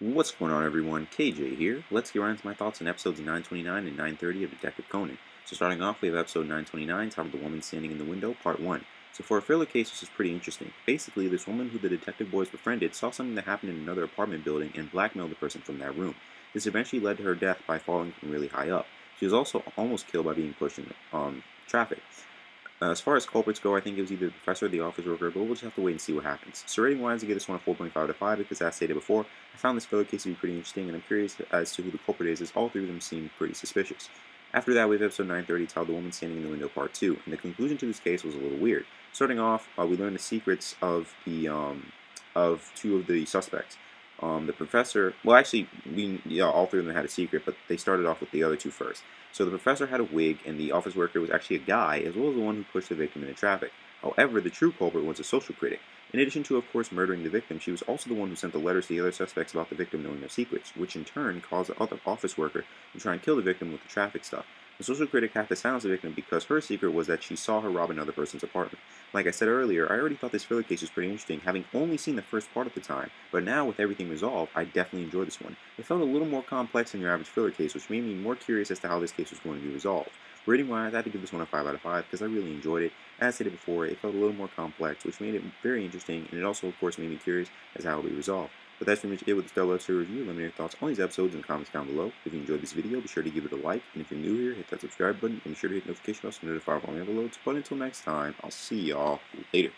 What's going on, everyone? KJ here. Let's get right into my thoughts on episodes 929 and 930 of Detective Conan. So starting off, we have episode 929, titled The Woman Standing in the Window, Part 1. So for a thriller case, this is pretty interesting. Basically, this woman who the detective boys befriended saw something that happened in another apartment building and blackmailed the person from that room. This eventually led to her death by falling from really high up. She was also almost killed by being pushed in traffic. As far as culprits go, I think it was either the professor or the office worker, but we'll just have to wait and see what happens. So rating-wise, I give this one a 4.5 out of 5 because, as stated before, I found this filler case to be pretty interesting, and I'm curious as to who the culprit is, as all three of them seem pretty suspicious. After that, we have episode 930, titled The Woman Standing in the Window, Part 2, and the conclusion to this case was a little weird. Starting off, we learned the secrets of two of the suspects. The professor, well, actually, all three of them had a secret, but they started off with the other two first. So the professor had a wig, and the office worker was actually a guy, as well as the one who pushed the victim into traffic. However, the true culprit was a social critic. In addition to, of course, murdering the victim, she was also the one who sent the letters to the other suspects about the victim knowing their secrets, which in turn caused the other office worker to try and kill the victim with the traffic stuff. The social critic had to silence the victim because her secret was that she saw her rob another person's apartment. Like I said earlier, I already thought this filler case was pretty interesting, having only seen the first part at the time, but now with everything resolved, I definitely enjoyed this one. It felt a little more complex than your average filler case, which made me more curious as to how this case was going to be resolved. Rating-wise, I had to give this one a 5 out of 5 because I really enjoyed it. As stated before, it felt a little more complex, which made it very interesting, and it also, of course, made me curious as to how it will be resolved. But that's pretty much it with the Stellar Episode review. Let me know your thoughts on these episodes in the comments down below. If you enjoyed this video, be sure to give it a like. And if you're new here, hit that subscribe button. And be sure to hit the notification bell so notify of all my uploads. But until next time, I'll see y'all later.